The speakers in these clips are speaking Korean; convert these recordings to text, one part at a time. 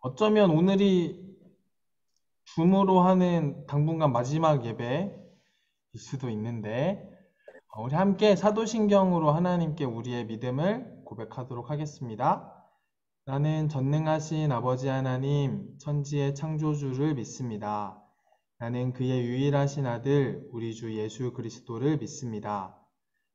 어쩌면 오늘이 줌으로 하는 당분간 마지막 예배일 수도 있는데, 우리 함께 사도신경으로 하나님께 우리의 믿음을 고백하도록 하겠습니다. 나는 전능하신 아버지 하나님, 천지의 창조주를 믿습니다. 나는 그의 유일하신 아들, 우리 주 예수 그리스도를 믿습니다.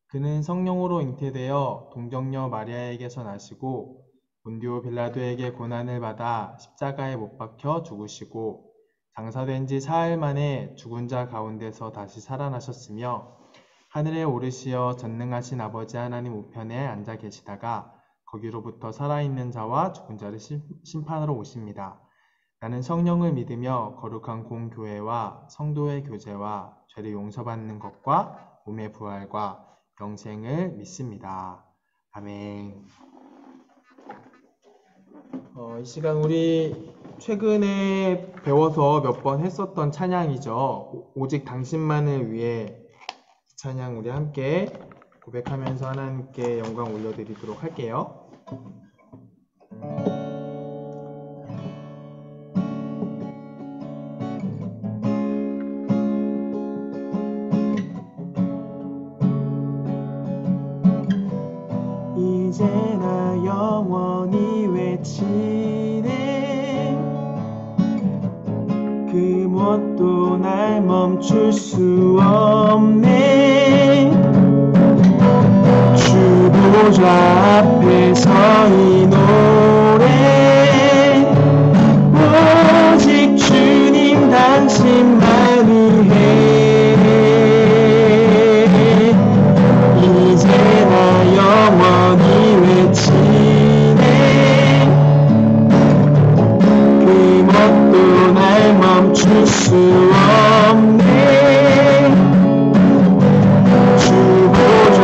그는 성령으로 잉태되어 동정녀 마리아에게서 나시고 본디오 빌라도에게 고난을 받아 십자가에 못 박혀 죽으시고 장사된 지 사흘 만에 죽은 자 가운데서 다시 살아나셨으며 하늘에 오르시어 전능하신 아버지 하나님 우편에 앉아 계시다가 거기로부터 살아있는 자와 죽은 자를 심판하러 오십니다. 나는 성령을 믿으며 거룩한 공교회와 성도의 교제와 죄를 용서받는 것과 몸의 부활과 영생을 믿습니다. 아멘. 이 시간 우리 최근에 배워서 몇 번 했었던 찬양이죠. 오직 당신만을 위해. 찬양 우리 함께 고백하면서 하나님께 영광 올려드리도록 할게요. 이제나 영원히 외치네 그 무엇도 날 멈출 수 없네 주 보좌 앞에 서 이 노래 오직 주님 당신만 위해 이제나 영원히 외치네 그 멋도 날 멈출 수 없네 주 보좌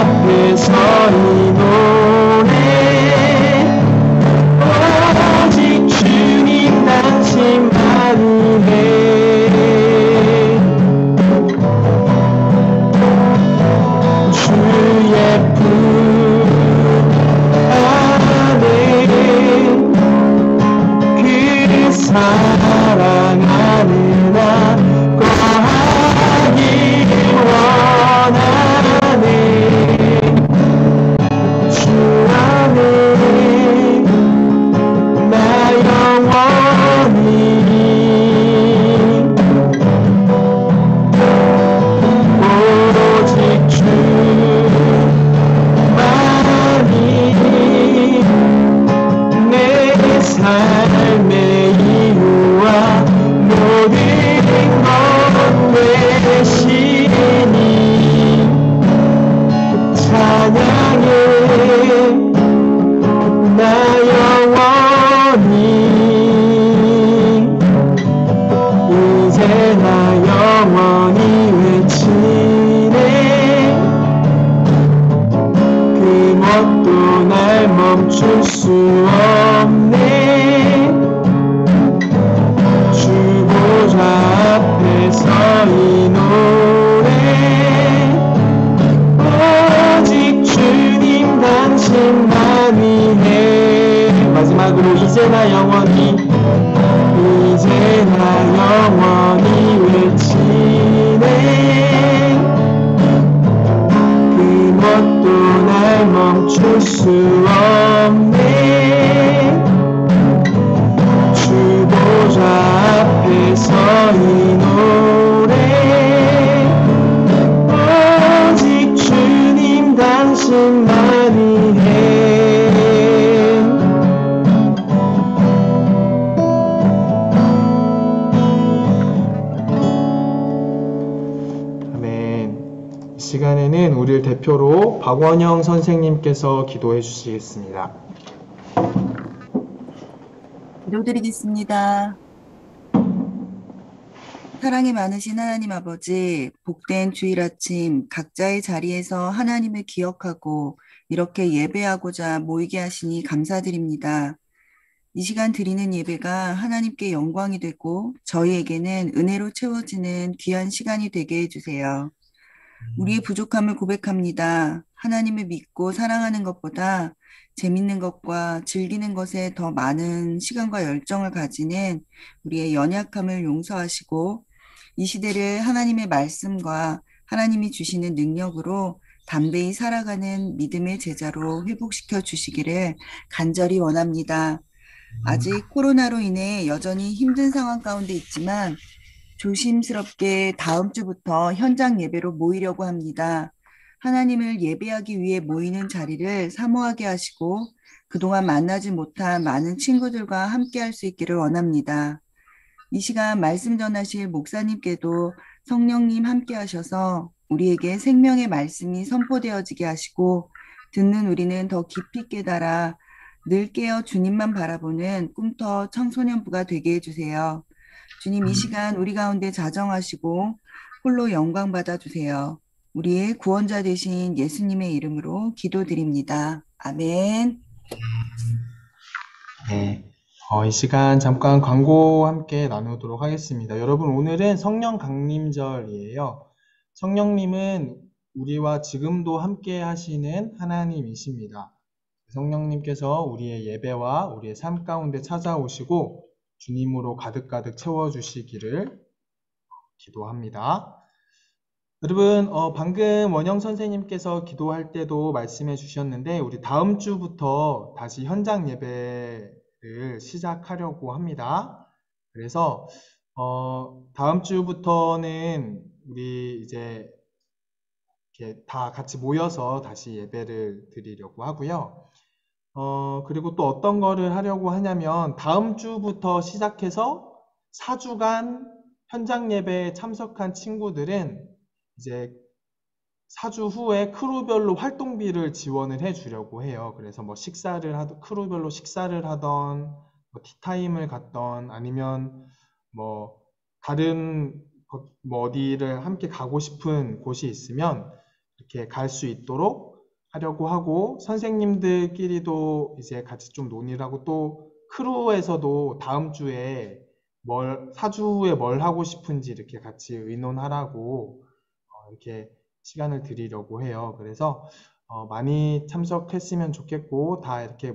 앞에 서 이 노래 오직 주님 당신만 위해 주의 품 안에 그 사랑하는 나 거하길 원하네 주 안에 나 영원히 오직 주만이 내 삶의 이유와 모든 것 되시니 찬양해 나 영원히 이제 나 영원히 외치네 그 멋도 날 멈출 수 없네 주 보좌 앞에 서 이 노래 오직 주님 당신만 위해 마지막으로 이제 나 영원히 외치네 그 멋도 날 멈출 수 없네 주 보좌 앞에 서 이 노래 오직 주님 당신만 위해 아멘. 이 시간에는 우리를 대표로 박원영 선생님께서 기도해 주시겠습니다. 기도드리겠습니다. 사랑이 많으신 하나님 아버지, 복된 주일 아침 각자의 자리에서 하나님을 기억하고 이렇게 예배하고자 모이게 하시니 감사드립니다. 이 시간 드리는 예배가 하나님께 영광이 되고 저희에게는 은혜로 채워지는 귀한 시간이 되게 해주세요. 우리의 부족함을 고백합니다. 하나님을 믿고 사랑하는 것보다 재밌는 것과 즐기는 것에 더 많은 시간과 열정을 가지는 우리의 연약함을 용서하시고 이 시대를 하나님의 말씀과 하나님이 주시는 능력으로 담대히 살아가는 믿음의 제자로 회복시켜 주시기를 간절히 원합니다. 아직 코로나로 인해 여전히 힘든 상황 가운데 있지만 조심스럽게 다음 주부터 현장 예배로 모이려고 합니다. 하나님을 예배하기 위해 모이는 자리를 사모하게 하시고 그동안 만나지 못한 많은 친구들과 함께 할 수 있기를 원합니다. 이 시간 말씀 전하실 목사님께도 성령님 함께 하셔서 우리에게 생명의 말씀이 선포되어지게 하시고 듣는 우리는 더 깊이 깨달아 늘 깨어 주님만 바라보는 꿈터 청소년부가 되게 해주세요. 주님 이 시간 우리 가운데 자정하시고 홀로 영광 받아주세요. 우리의 구원자 되신 예수님의 이름으로 기도드립니다. 아멘. 네. 이 시간 잠깐 광고 함께 나누도록 하겠습니다. 여러분, 오늘은 성령 강림절이에요. 성령님은 우리와 지금도 함께 하시는 하나님이십니다. 성령님께서 우리의 예배와 우리의 삶 가운데 찾아오시고 주님으로 가득가득 채워주시기를 기도합니다. 여러분, 방금 원영 선생님께서 기도할 때도 말씀해 주셨는데, 우리 다음 주부터 다시 현장 예배를 시작하려고 합니다. 그래서, 다음 주부터는 우리 이제 이렇게 다 같이 모여서 다시 예배를 드리려고 하고요. 그리고 또 어떤 거를 하려고 하냐면, 다음 주부터 시작해서 4주간 현장 예배에 참석한 친구들은 이제 4주 후에 크루별로 활동비를 지원을 해 주려고 해요. 그래서 뭐 크루별로 식사를 하던, 뭐 티타임을 갔던, 아니면 뭐 다른 뭐 어디를 함께 가고 싶은 곳이 있으면 이렇게 갈 수 있도록 하려고 하고, 선생님들끼리도 이제 같이 좀 논의를 하고, 또 크루에서도 다음 주에 4주 후에 뭘 하고 싶은지 이렇게 같이 의논하라고 이렇게 시간을 드리려고 해요. 그래서 많이 참석했으면 좋겠고 다 이렇게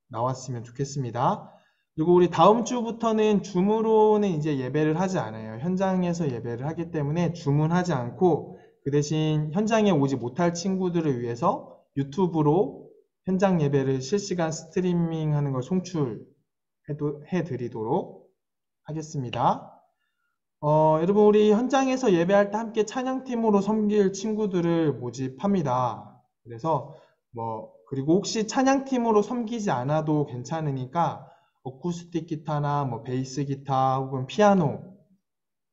나왔으면 좋겠습니다. 그리고 우리 다음 주부터는 줌으로는 이제 예배를 하지 않아요. 현장에서 예배를 하기 때문에 줌은 하지 않고, 그 대신 현장에 오지 못할 친구들을 위해서 유튜브로 현장 예배를 실시간 스트리밍하는 걸 송출해 드리도록 하겠습니다. 여러분, 우리 현장에서 예배할 때 함께 찬양팀으로 섬길 친구들을 모집합니다. 그래서 그리고 혹시 찬양팀으로 섬기지 않아도 괜찮으니까 어쿠스틱 기타나 뭐 베이스 기타 혹은 피아노,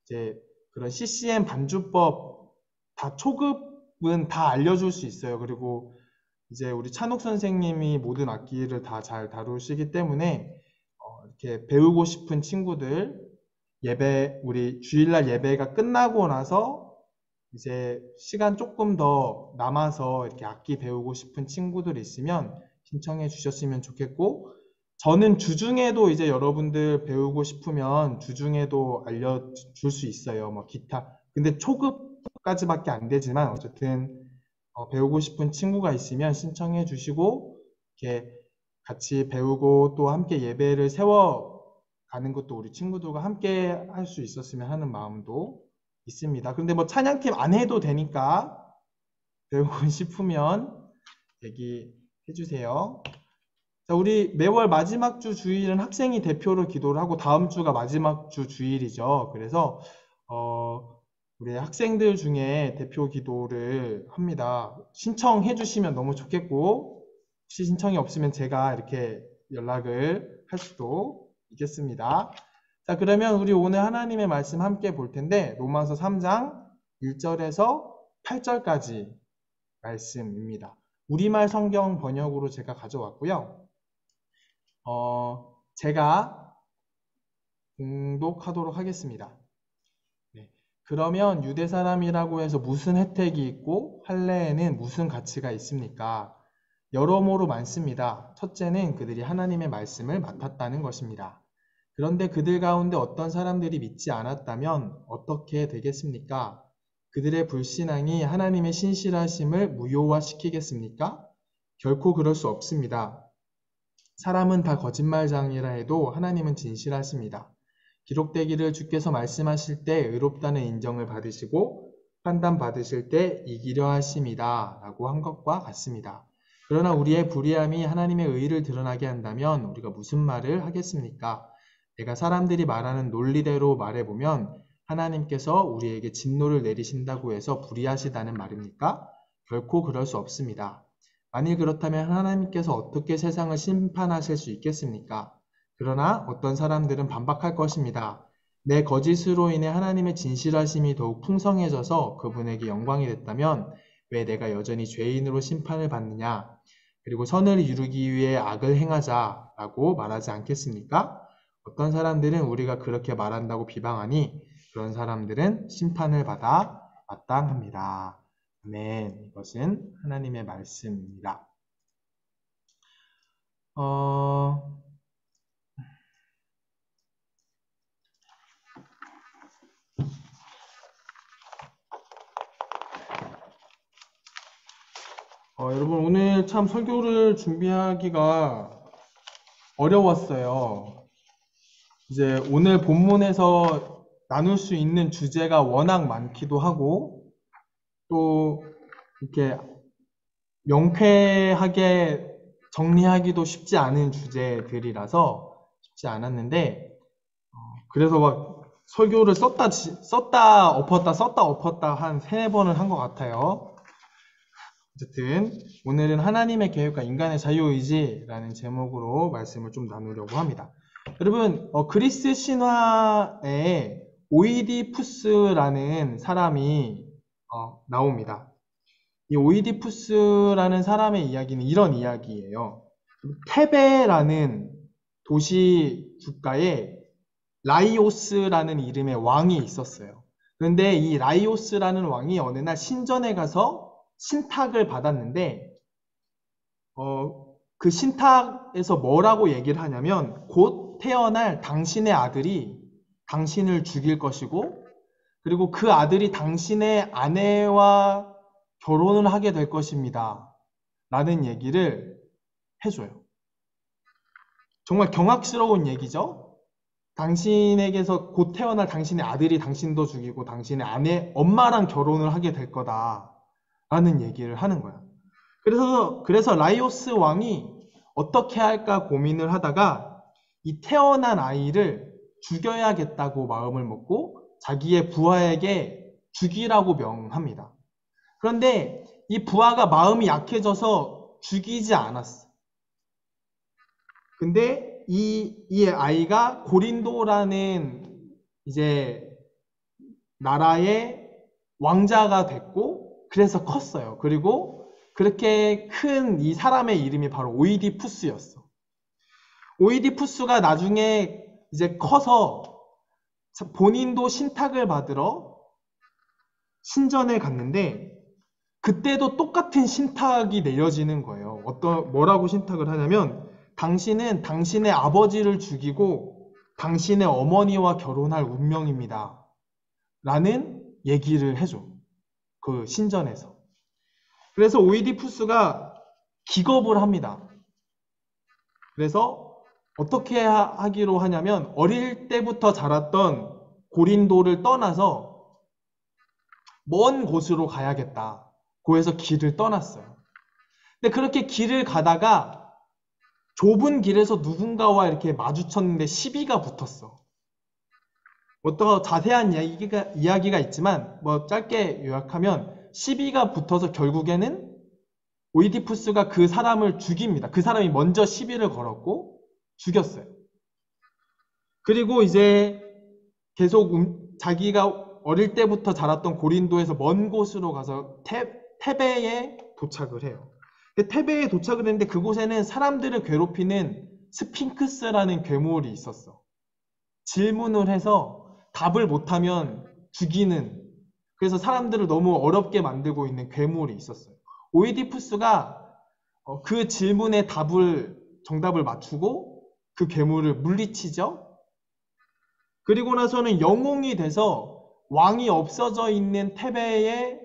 이제 그런 CCM 반주법 다 초급은 다 알려줄 수 있어요. 그리고 이제 우리 찬욱 선생님이 모든 악기를 다 잘 다루시기 때문에 이렇게 배우고 싶은 친구들, 우리 주일날 예배가 끝나고 나서 이제 시간 조금 더 남아서 이렇게 악기 배우고 싶은 친구들 있으면 신청해 주셨으면 좋겠고, 저는 주중에도 이제 여러분들 배우고 싶으면 주중에도 알려줄 수 있어요. 뭐 기타. 근데 초급까지밖에 안 되지만 어쨌든 배우고 싶은 친구가 있으면 신청해 주시고, 이렇게 같이 배우고 또 함께 예배를 가는 것도 우리 친구들과 함께 할 수 있었으면 하는 마음도 있습니다. 그런데 뭐 찬양팀 안 해도 되니까 배우고 싶으면 얘기해 주세요. 자, 우리 매월 마지막 주 주일은 학생이 대표로 기도를 하고 다음 주가 마지막 주 주일이죠. 그래서 우리 학생들 중에 대표 기도를 합니다. 신청해 주시면 너무 좋겠고, 혹시 신청이 없으면 제가 이렇게 연락을 할 수도 있겠습니다. 자, 그러면 우리 오늘 하나님의 말씀 함께 볼 텐데, 로마서 3장 1절에서 8절까지 말씀입니다. 우리말 성경 번역으로 제가 가져왔고요. 제가 공독하도록 하겠습니다. 네. 그러면 유대 사람이라고 해서 무슨 혜택이 있고 할례에는 무슨 가치가 있습니까? 여러모로 많습니다. 첫째는 그들이 하나님의 말씀을 맡았다는 것입니다. 그런데 그들 가운데 어떤 사람들이 믿지 않았다면 어떻게 되겠습니까? 그들의 불신앙이 하나님의 신실하심을 무효화시키겠습니까? 결코 그럴 수 없습니다. 사람은 다 거짓말장이라 해도 하나님은 진실하십니다. 기록되기를 주께서 말씀하실 때 의롭다는 인정을 받으시고 판단받으실 때 이기려 하심이다 라고 한 것과 같습니다. 그러나 우리의 불의함이 하나님의 의를 드러나게 한다면 우리가 무슨 말을 하겠습니까? 내가 사람들이 말하는 논리대로 말해보면 하나님께서 우리에게 진노를 내리신다고 해서 불의하시다는 말입니까? 결코 그럴 수 없습니다. 만일 그렇다면 하나님께서 어떻게 세상을 심판하실 수 있겠습니까? 그러나 어떤 사람들은 반박할 것입니다. 내 거짓으로 인해 하나님의 진실하심이 더욱 풍성해져서 그분에게 영광이 됐다면 왜 내가 여전히 죄인으로 심판을 받느냐? 그리고 선을 이루기 위해 악을 행하자라고 말하지 않겠습니까? 어떤 사람들은 우리가 그렇게 말한다고 비방하니 그런 사람들은 심판을 받아 마땅합니다. 아멘. 이것은 하나님의 말씀입니다. 여러분 오늘 참 설교를 준비하기가 어려웠어요. 이제 오늘 본문에서 나눌 수 있는 주제가 워낙 많기도 하고 또 이렇게 명쾌하게 정리하기도 쉽지 않은 주제들이라서 쉽지 않았는데 그래서 막 설교를 썼다 엎었다 한 3번을 한 것 같아요. 어쨌든 오늘은 하나님의 계획과 인간의 자유의지라는 제목으로 말씀을 좀 나누려고 합니다. 여러분 그리스 신화에 오이디푸스라는 사람이 나옵니다. 이 오이디푸스라는 사람의 이야기는 이런 이야기예요. 테베라는 도시 국가에 라이오스라는 이름의 왕이 있었어요. 그런데 이 라이오스라는 왕이 어느 날 신전에 가서 신탁을 받았는데 그 신탁에서 뭐라고 얘기를 하냐면 곧 태어날 당신의 아들이 당신을 죽일 것이고 그리고 그 아들이 당신의 아내와 결혼을 하게 될 것입니다. 라는 얘기를 해줘요. 정말 경악스러운 얘기죠? 당신에게서 곧 태어날 당신의 아들이 당신도 죽이고 당신의 엄마랑 결혼을 하게 될 거다. 라는 얘기를 하는 거야. 그래서 라이오스 왕이 어떻게 할까 고민을 하다가 이 태어난 아이를 죽여야겠다고 마음을 먹고 자기의 부하에게 죽이라고 명합니다. 그런데 이 부하가 마음이 약해져서 죽이지 않았어. 근데 이 아이가 고린도라는 이제 나라의 왕자가 됐고 그래서 컸어요. 그리고 그렇게 큰 이 사람의 이름이 바로 오이디푸스였어. 오이디푸스가 나중에 이제 커서 본인도 신탁을 받으러 신전에 갔는데 그때도 똑같은 신탁이 내려지는 거예요. 뭐라고 신탁을 하냐면 당신은 당신의 아버지를 죽이고 당신의 어머니와 결혼할 운명입니다. 라는 얘기를 해줘. 그 신전에서. 그래서 오이디푸스가 기겁을 합니다. 그래서 어떻게 하기로 하냐면 어릴 때부터 자랐던 고린도를 떠나서 먼 곳으로 가야겠다. 고해서 길을 떠났어요. 근데 그렇게 길을 가다가 좁은 길에서 누군가와 이렇게 마주쳤는데 시비가 붙었어. 더 자세한 이야기가 있지만 뭐 짧게 요약하면 시비가 붙어서 결국에는 오이디푸스가 그 사람을 죽입니다. 그 사람이 먼저 시비를 걸었고 죽였어요. 그리고 이제 계속 자기가 어릴 때부터 자랐던 고린도에서 먼 곳으로 가서 테베에 도착을 해요. 테베에 도착을 했는데 그곳에는 사람들을 괴롭히는 스핑크스라는 괴물이 있었어. 질문을 해서 답을 못하면 죽이는, 그래서 사람들을 너무 어렵게 만들고 있는 괴물이 있었어요. 오이디푸스가 그 질문의 정답을 맞추고 그 괴물을 물리치죠. 그리고 나서는 영웅이 돼서 왕이 없어져 있는 테베의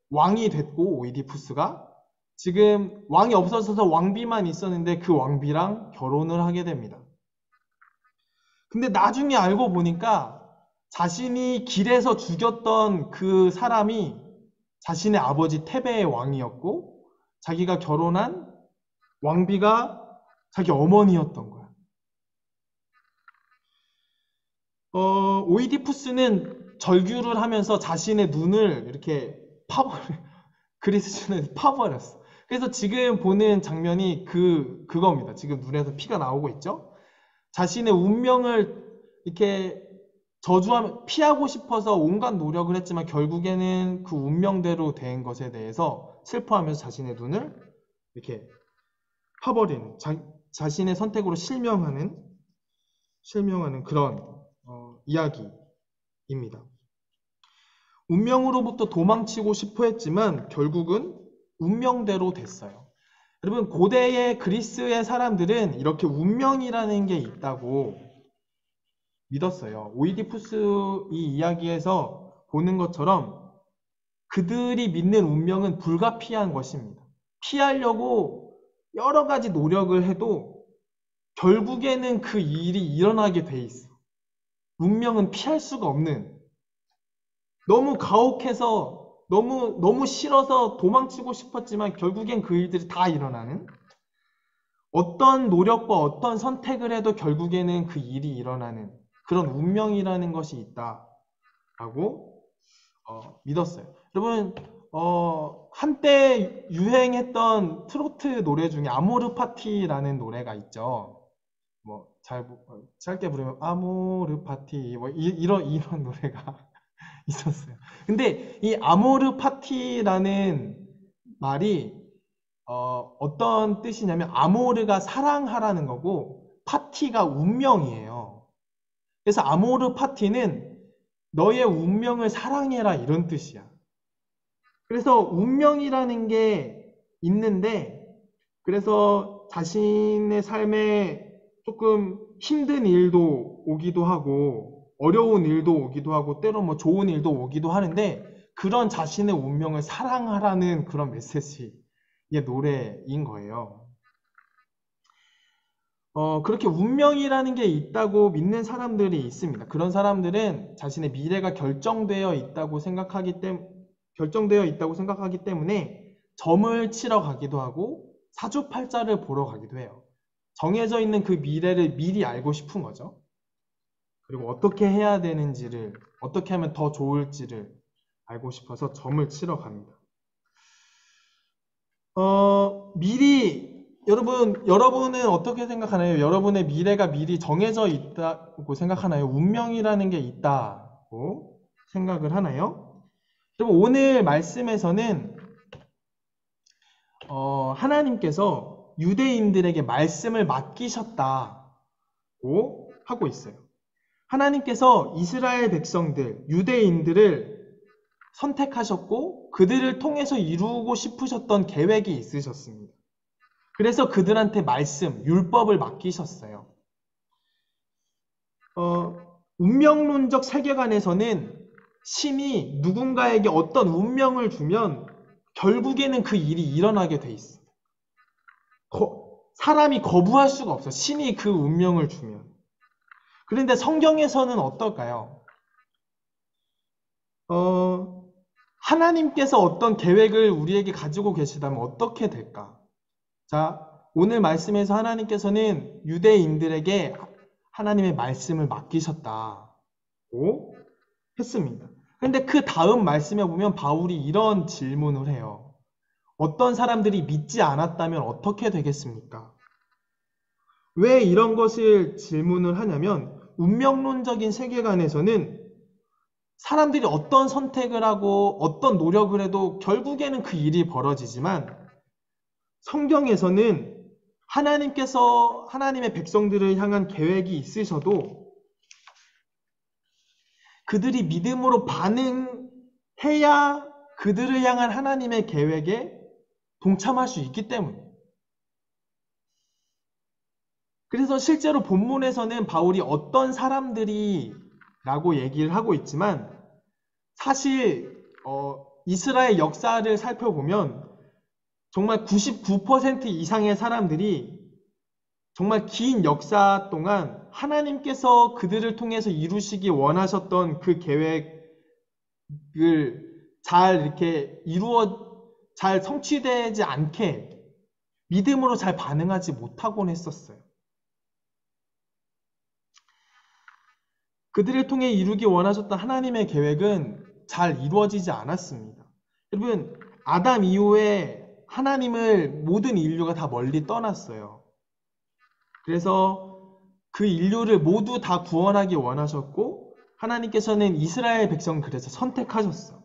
왕이 됐고, 오이디푸스가 지금 왕이 없어져서 왕비만 있었는데 그 왕비랑 결혼을 하게 됩니다. 근데 나중에 알고 보니까 자신이 길에서 죽였던 그 사람이 자신의 아버지 테베의 왕이었고, 자기가 결혼한 왕비가 자기 어머니였던 거야. 오이디푸스는 절규를 하면서 자신의 눈을 이렇게 그리스도는 파버렸어. 그래서 지금 보는 장면이 그겁니다. 지금 눈에서 피가 나오고 있죠? 자신의 운명을 이렇게 저주하며 피하고 싶어서 온갖 노력을 했지만 결국에는 그 운명대로 된 것에 대해서 슬퍼하면서 자신의 눈을 이렇게 파버리는, 자신의 선택으로 실명하는 그런 이야기입니다. 운명으로부터 도망치고 싶어 했지만 결국은 운명대로 됐어요. 여러분, 고대의 그리스의 사람들은 이렇게 운명이라는 게 있다고 믿었어요. 오이디푸스 이 이야기에서 보는 것처럼 그들이 믿는 운명은 불가피한 것입니다. 피하려고 여러 가지 노력을 해도 결국에는 그 일이 일어나게 돼 있어. 운명은 피할 수가 없는, 너무 가혹해서 너무 싫어서 도망치고 싶었지만 결국엔 그 일들이 다 일어나는, 어떤 노력과 어떤 선택을 해도 결국에는 그 일이 일어나는 그런 운명이라는 것이 있다라고 믿었어요. 여러분, 한때 유행했던 트로트 노래 중에 아모르 파티라는 노래가 있죠. 뭐 짧게 부르면 아모르 파티 뭐 이런 노래가 있었어요. 근데 이 아모르 파티라는 말이 어떤 뜻이냐면, 아모르가 사랑하라는 거고 파티가 운명이에요. 그래서 아모르 파티는 너의 운명을 사랑해라, 이런 뜻이야. 그래서 운명이라는 게 있는데, 그래서 자신의 삶에 조금 힘든 일도 오기도 하고 어려운 일도 오기도 하고 때로 뭐 좋은 일도 오기도 하는데, 그런 자신의 운명을 사랑하라는 그런 메시지의 노래인 거예요. 그렇게 운명이라는 게 있다고 믿는 사람들이 있습니다. 그런 사람들은 자신의 미래가 결정되어 있다고 생각하기 때문에 점을 치러 가기도 하고 사주팔자를 보러 가기도 해요. 정해져 있는 그 미래를 미리 알고 싶은 거죠. 그리고 어떻게 해야 되는지를, 어떻게 하면 더 좋을지를 알고 싶어서 점을 치러 갑니다. 여러분은 어떻게 생각하나요? 여러분의 미래가 미리 정해져 있다고 생각하나요? 운명이라는 게 있다고 생각을 하나요? 여러분, 오늘 말씀에서는 하나님께서 유대인들에게 말씀을 맡기셨다고 하고 있어요. 하나님께서 이스라엘 백성들, 유대인들을 선택하셨고 그들을 통해서 이루고 싶으셨던 계획이 있으셨습니다. 그래서 그들한테 말씀, 율법을 맡기셨어요. 운명론적 세계관에서는 신이 누군가에게 어떤 운명을 주면 결국에는 그 일이 일어나게 돼 있어. 사람이 거부할 수가 없어. 신이 그 운명을 주면. 그런데 성경에서는 어떨까요? 하나님께서 어떤 계획을 우리에게 가지고 계시다면 어떻게 될까? 자, 오늘 말씀에서 하나님께서는 유대인들에게 하나님의 말씀을 맡기셨다고 했습니다. 그런데 그 다음 말씀에 보면 바울이 이런 질문을 해요. 어떤 사람들이 믿지 않았다면 어떻게 되겠습니까? 왜 이런 것을 질문을 하냐면, 운명론적인 세계관에서는 사람들이 어떤 선택을 하고 어떤 노력을 해도 결국에는 그 일이 벌어지지만, 성경에서는 하나님께서 하나님의 백성들을 향한 계획이 있으셔도 그들이 믿음으로 반응해야 그들을 향한 하나님의 계획에 동참할 수 있기 때문에. 그래서 실제로 본문에서는 바울이 어떤 사람들이 라고 얘기를 하고 있지만, 사실 이스라엘 역사를 살펴보면 정말 99% 이상의 사람들이 정말 긴 역사 동안 하나님께서 그들을 통해서 이루시기 원하셨던 그 계획을 잘 이렇게 잘 성취되지 않게 믿음으로 잘 반응하지 못하곤 했었어요. 그들을 통해 이루기 원하셨던 하나님의 계획은 잘 이루어지지 않았습니다. 여러분, 아담 이후에 하나님을 모든 인류가 다 멀리 떠났어요. 그래서 그 인류를 모두 다 구원하기 원하셨고 하나님께서는 이스라엘 백성을 그래서 선택하셨어.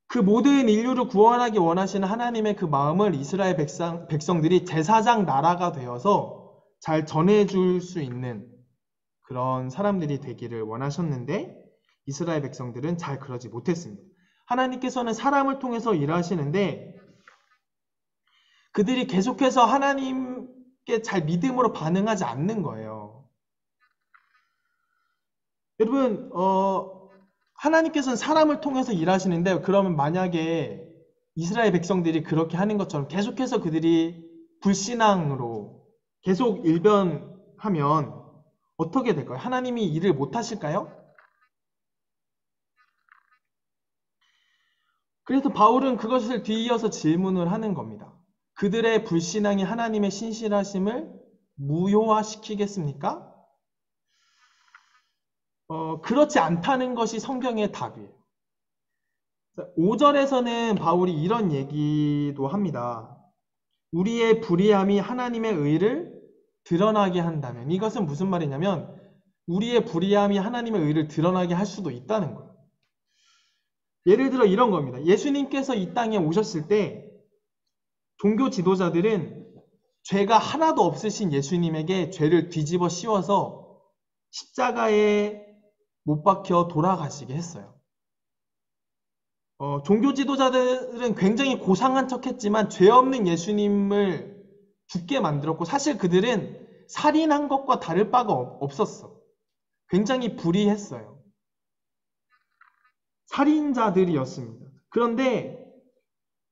그 모든 인류를 구원하기 원하시는 하나님의 그 마음을 이스라엘 백성들이 제사장 나라가 되어서 잘 전해줄 수 있는 그런 사람들이 되기를 원하셨는데 이스라엘 백성들은 잘 그러지 못했습니다. 하나님께서는 사람을 통해서 일하시는데 그들이 계속해서 하나님께 잘 믿음으로 반응하지 않는 거예요. 여러분, 하나님께서는 사람을 통해서 일하시는데 그러면 만약에 이스라엘 백성들이 그렇게 하는 것처럼 계속해서 그들이 불신앙으로 계속 일변하면 어떻게 될까요? 하나님이 일을 못 하실까요? 그래서 바울은 그것을 뒤이어서 질문을 하는 겁니다. 그들의 불신앙이 하나님의 신실하심을 무효화시키겠습니까? 그렇지 않다는 것이 성경의 답이에요. 5절에서는 바울이 이런 얘기도 합니다. 우리의 불의함이 하나님의 의를 드러나게 한다면, 이것은 무슨 말이냐면 우리의 불의함이 하나님의 의를 드러나게 할 수도 있다는 거예요. 예를 들어 이런 겁니다. 예수님께서 이 땅에 오셨을 때 종교 지도자들은 죄가 하나도 없으신 예수님에게 죄를 뒤집어 씌워서 십자가에 못 박혀 돌아가시게 했어요. 종교 지도자들은 굉장히 고상한 척 했지만 죄 없는 예수님을 죽게 만들었고 사실 그들은 살인한 것과 다를 바가 없었어. 굉장히 불의했어요. 살인자들이었습니다. 그런데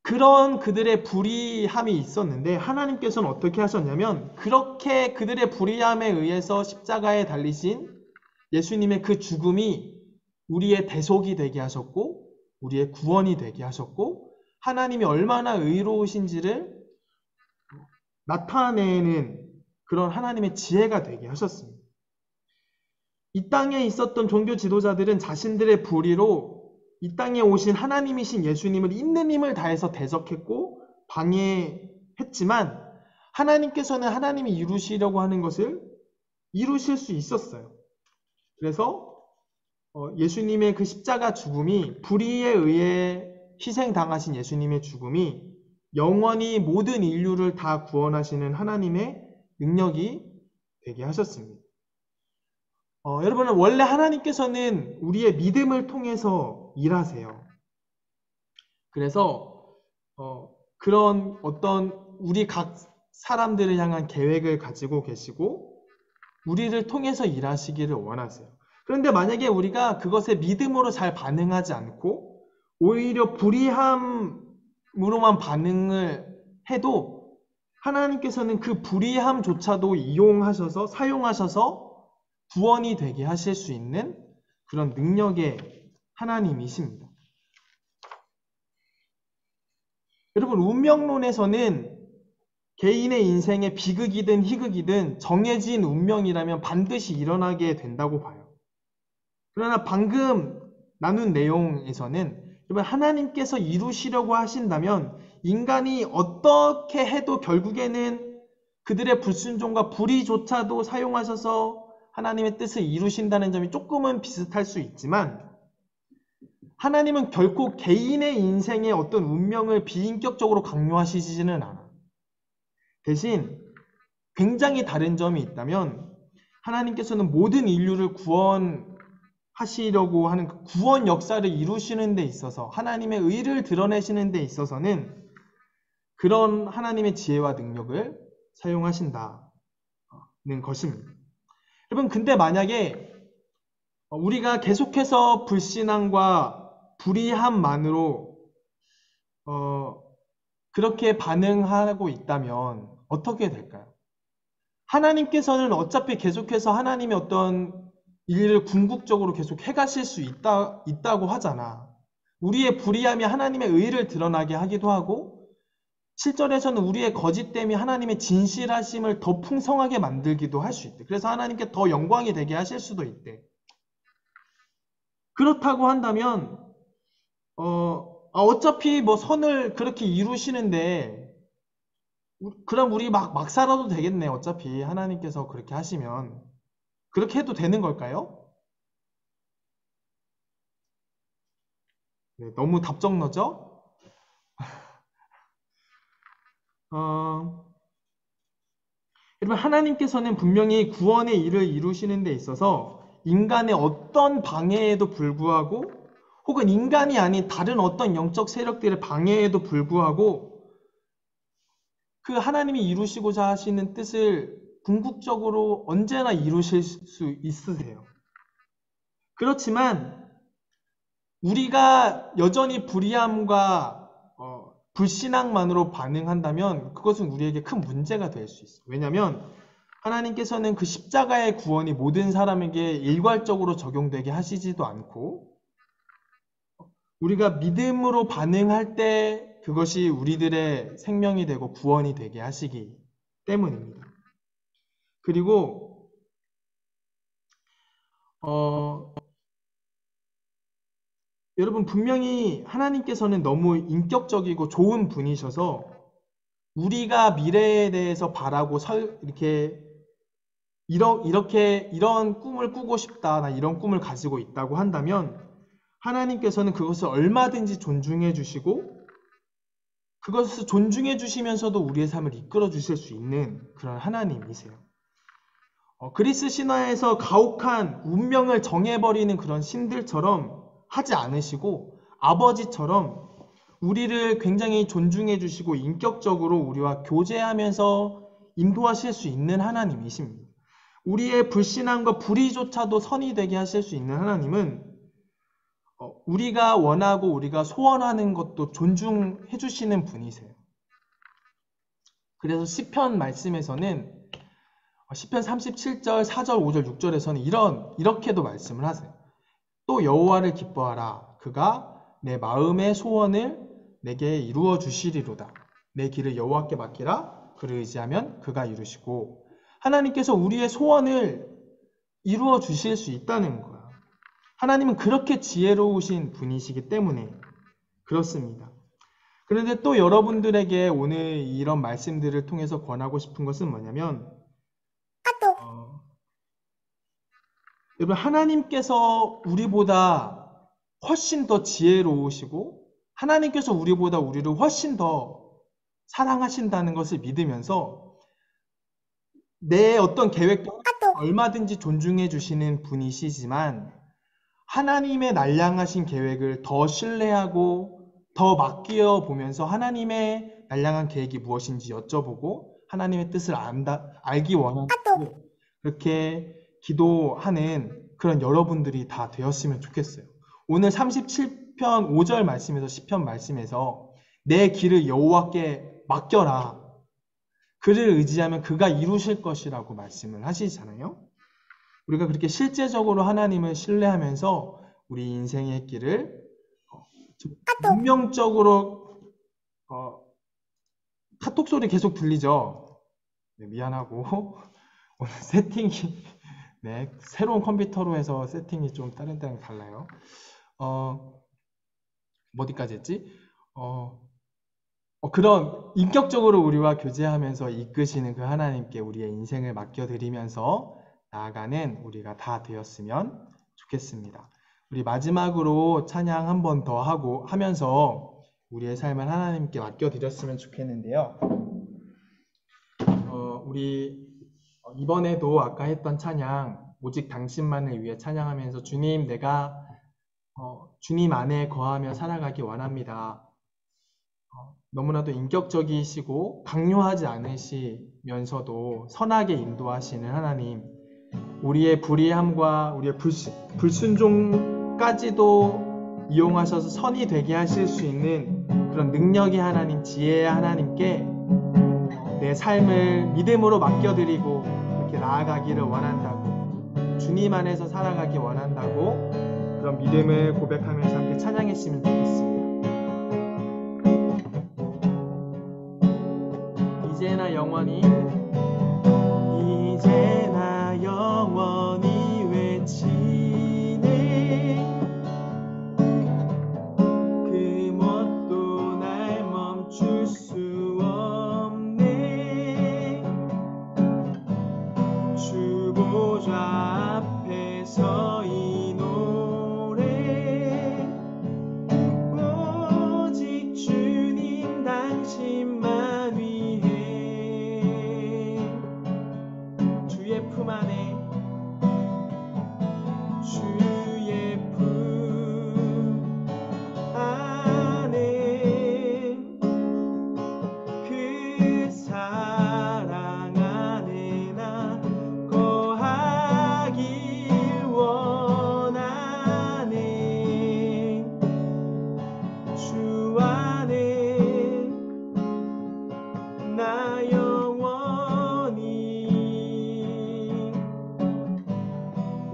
그런 그들의 불의함이 있었는데 하나님께서는 어떻게 하셨냐면 그렇게 그들의 불의함에 의해서 십자가에 달리신 예수님의 그 죽음이 우리의 대속이 되게 하셨고 우리의 구원이 되게 하셨고 하나님이 얼마나 의로우신지를 나타내는 그런 하나님의 지혜가 되게 하셨습니다. 이 땅에 있었던 종교 지도자들은 자신들의 불의로 이 땅에 오신 하나님이신 예수님을 있는 힘을 다해서 대적했고 방해했지만 하나님께서는 하나님이 이루시려고 하는 것을 이루실 수 있었어요. 그래서 예수님의 그 십자가 죽음이 불의에 의해 희생당하신 예수님의 죽음이 영원히 모든 인류를 다 구원하시는 하나님의 능력이 되게 하셨습니다. 여러분은 원래 하나님께서는 우리의 믿음을 통해서 일하세요. 그래서 그런 어떤 우리 각 사람들을 향한 계획을 가지고 계시고 우리를 통해서 일하시기를 원하세요. 그런데 만약에 우리가 그것에 믿음으로 잘 반응하지 않고 오히려 불의함으로만 반응을 해도 하나님께서는 그 불의함조차도 이용하셔서 사용하셔서 구원이 되게 하실 수 있는 그런 능력의 하나님이십니다. 여러분, 운명론에서는 개인의 인생에 비극이든 희극이든 정해진 운명이라면 반드시 일어나게 된다고 봐요. 그러나 방금 나눈 내용에서는 여러분, 하나님께서 이루시려고 하신다면 인간이 어떻게 해도 결국에는 그들의 불순종과 불의조차도 사용하셔서 하나님의 뜻을 이루신다는 점이 조금은 비슷할 수 있지만 하나님은 결코 개인의 인생의 어떤 운명을 비인격적으로 강요하시지는 않아. 대신 굉장히 다른 점이 있다면 하나님께서는 모든 인류를 구원하시려고 하는 그 구원 역사를 이루시는 데 있어서 하나님의 의를 드러내시는 데 있어서는 그런 하나님의 지혜와 능력을 사용하신다는 것입니다. 여러분, 근데 만약에 우리가 계속해서 불신앙과 불의함만으로 그렇게 반응하고 있다면 어떻게 될까요? 하나님께서는 어차피 계속해서 하나님의 어떤 일을 궁극적으로 계속 해가실 수 있다고 하잖아. 우리의 불의함이 하나님의 의를 드러나게 하기도 하고 7절에서는 우리의 거짓됨이 하나님의 진실하심을 더 풍성하게 만들기도 할 수 있대. 그래서 하나님께 더 영광이 되게 하실 수도 있대. 그렇다고 한다면 어차피 뭐 선을 그렇게 이루시는데 그럼 우리 막 살아도 되겠네. 어차피 하나님께서 그렇게 하시면 그렇게 해도 되는 걸까요? 네, 너무 답정너죠? 어, 여러분 하나님께서는 분명히 구원의 일을 이루시는 데 있어서 인간의 어떤 방해에도 불구하고 혹은 인간이 아닌 다른 어떤 영적 세력들의 방해에도 불구하고 그 하나님이 이루시고자 하시는 뜻을 궁극적으로 언제나 이루실 수 있으세요. 그렇지만 우리가 여전히 불의함과 불신앙만으로 반응한다면 그것은 우리에게 큰 문제가 될 수 있어요. 왜냐하면 하나님께서는 그 십자가의 구원이 모든 사람에게 일괄적으로 적용되게 하시지도 않고 우리가 믿음으로 반응할 때 그것이 우리들의 생명이 되고 구원이 되게 하시기 때문입니다. 그리고 여러분 분명히 하나님께서는 너무 인격적이고 좋은 분이셔서 우리가 미래에 대해서 바라고 이렇게 이런 꿈을 꾸고 싶다, 나 이런 꿈을 가지고 있다고 한다면 하나님께서는 그것을 얼마든지 존중해 주시고 그것을 존중해 주시면서도 우리의 삶을 이끌어 주실 수 있는 그런 하나님이세요. 그리스 신화에서 가혹한 운명을 정해버리는 그런 신들처럼 하지 않으시고 아버지처럼 우리를 굉장히 존중해 주시고 인격적으로 우리와 교제하면서 인도하실 수 있는 하나님이십니다. 우리의 불신앙과 불의조차도 선이 되게 하실 수 있는 하나님은 우리가 원하고 우리가 소원하는 것도 존중해 주시는 분이세요. 그래서 시편 말씀에서는 시편 37절, 4절, 5절, 6절에서는 이렇게도 말씀을 하세요. 또 여호와를 기뻐하라. 그가 내 마음의 소원을 내게 이루어 주시리로다. 내 길을 여호와께 맡기라. 그를 의지하면 그가 이루시고 하나님께서 우리의 소원을 이루어 주실 수 있다는 거야. 하나님은 그렇게 지혜로우신 분이시기 때문에 그렇습니다. 그런데 또 여러분들에게 오늘 이런 말씀들을 통해서 권하고 싶은 것은 뭐냐면 여러분 하나님께서 우리보다 훨씬 더 지혜로우시고 하나님께서 우리보다 우리를 훨씬 더 사랑하신다는 것을 믿으면서 내 어떤 계획도 얼마든지 존중해 주시는 분이시지만 하나님의 날량하신 계획을 더 신뢰하고 더 맡겨 보면서 하나님의 날량한 계획이 무엇인지 여쭤보고 하나님의 뜻을 알기 원하고 그렇게 기도하는 그런 여러분들이 다 되었으면 좋겠어요. 오늘 37편 5절 말씀에서 10편 말씀에서 내 길을 여호와께 맡겨라. 그를 의지하면 그가 이루실 것이라고 말씀을 하시잖아요. 우리가 그렇게 실제적으로 하나님을 신뢰하면서 우리 인생의 길을 운명적으로 카톡 소리 계속 들리죠? 네, 미안하고 오늘 세팅이 네, 새로운 컴퓨터로 해서 세팅이 좀 다른 때랑 달라요. 어디까지 했지? 그런 인격적으로 우리와 교제하면서 이끄시는 그 하나님께 우리의 인생을 맡겨드리면서 나아가는 우리가 다 되었으면 좋겠습니다. 우리 마지막으로 찬양 한 번 더 하면서 우리의 삶을 하나님께 맡겨드렸으면 좋겠는데요. 우리 이번에도 아까 했던 찬양 오직 당신만을 위해 찬양하면서 주님 내가 주님 안에 거하며 살아가기 원합니다. 너무나도 인격적이시고 강요하지 않으시면서도 선하게 인도하시는 하나님 우리의 불의함과 우리의 불순종까지도 이용하셔서 선이 되게 하실 수 있는 그런 능력이 하나님, 지혜의 하나님께 내 삶을 믿음으로 맡겨드리고 그렇게 나아가기를 원한다고, 주님 안에서 살아가기 원한다고 그런 믿음을 고백하면서 함께 찬양했으면 좋겠습니다. 이제나 영원히, 이제나 영원히 외치네. 그 뭣도 날 멈출 수 없네. 주 보좌 앞에서 이 노래, 오직 주님 당신만 위해. 주의 품 안에, 주의 품 안에, 그 사랑 안에 나 거하길 원하네. 주 안에 나 영원히,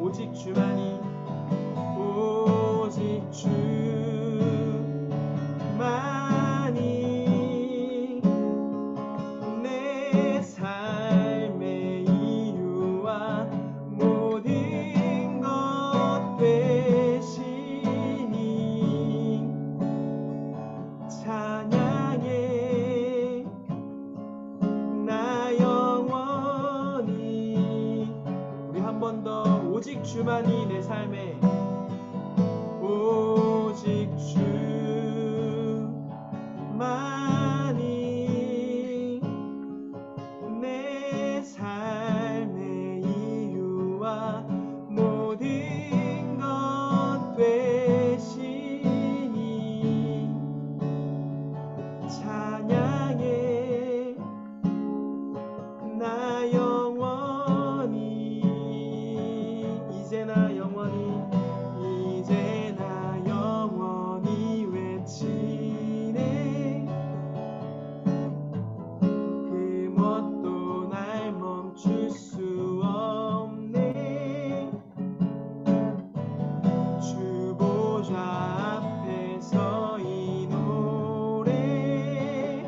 오직 주만이, 오직 주만이 내 삶의 이유와 모든 것 되시니 찬양해 나 영원히. 우리 한 번 더, 오직 주만이 내 삶에, 오직 주만이 내 삶의 이유와 모든 것 되시니 찬양해 나 영원히. 이제나 영원히, 이제나 영원히 외치네. 그 뭣도 날 멈출 수 없네. 주 보좌 앞에서 이 노래,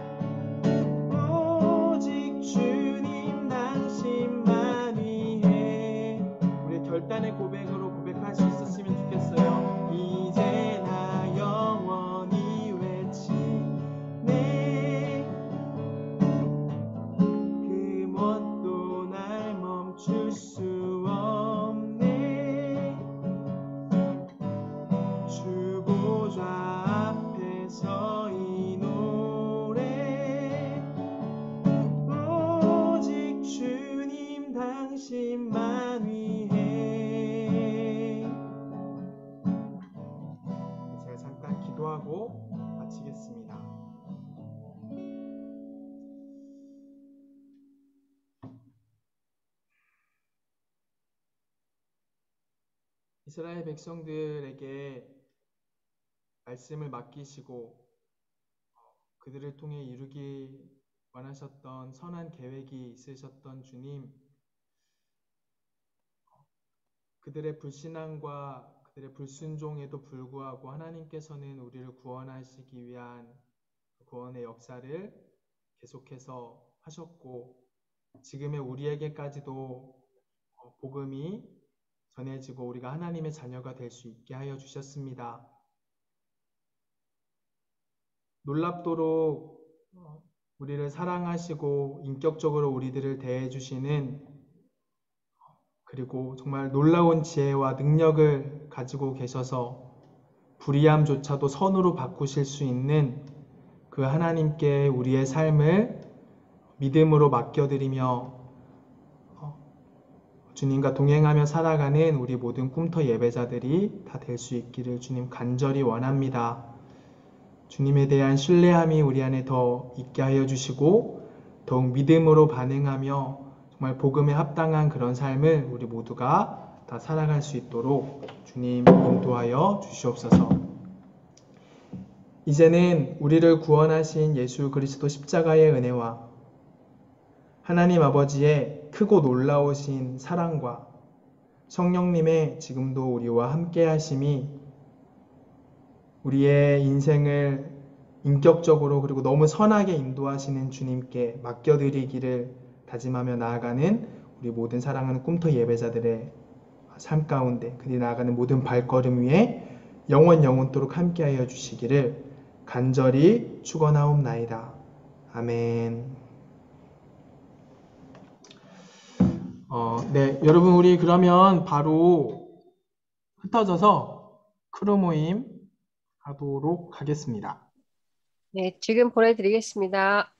오직 주님 당신만 위해. 우리 결단의 고백으로 고백할 수 있었으면 좋겠어요. 이제나 영원히 외치네. 그 뭣도 날 멈출 수 없네. 주 보좌 앞에서 이 노래, 오직 주님 당신만 위해. 제가 잠깐 기도하고 마치겠습니다. 이스라엘 백성들에게 말씀을 맡기시고 그들을 통해 이루기 원하셨던 선한 계획이 있으셨던 주님, 그들의 불신앙과 그들의 불순종에도 불구하고 하나님께서는 우리를 구원하시기 위한 구원의 역사를 계속해서 하셨고, 지금의 우리에게까지도 복음이 전해지고 우리가 하나님의 자녀가 될 수 있게 하여 주셨습니다. 놀랍도록 우리를 사랑하시고 인격적으로 우리들을 대해주시는, 그리고 정말 놀라운 지혜와 능력을 가지고 계셔서 불의함조차도 선으로 바꾸실 수 있는 그 하나님께 우리의 삶을 믿음으로 맡겨드리며 주님과 동행하며 살아가는 우리 모든 꿈터 예배자들이 다 될 수 있기를 주님 간절히 원합니다. 주님에 대한 신뢰함이 우리 안에 더 있게 하여 주시고 더욱 믿음으로 반응하며 정말 복음에 합당한 그런 삶을 우리 모두가 다 살아갈 수 있도록 주님 인도하여 주시옵소서. 이제는 우리를 구원하신 예수 그리스도 십자가의 은혜와 하나님 아버지의 크고 놀라우신 사랑과 성령님의 지금도 우리와 함께 하심이 우리의 인생을 인격적으로 그리고 너무 선하게 인도하시는 주님께 맡겨드리기를 다짐하며 나아가는 우리 모든 사랑하는 꿈터 예배자들의 삶 가운데 그리 나아가는 모든 발걸음 위에 영원토록 함께하여 주시기를 간절히 축원하옵나이다. 아멘. 네, 여러분 우리 그러면 바로 흩어져서 크루 모임 하도록 하겠습니다. 네, 지금 보내드리겠습니다.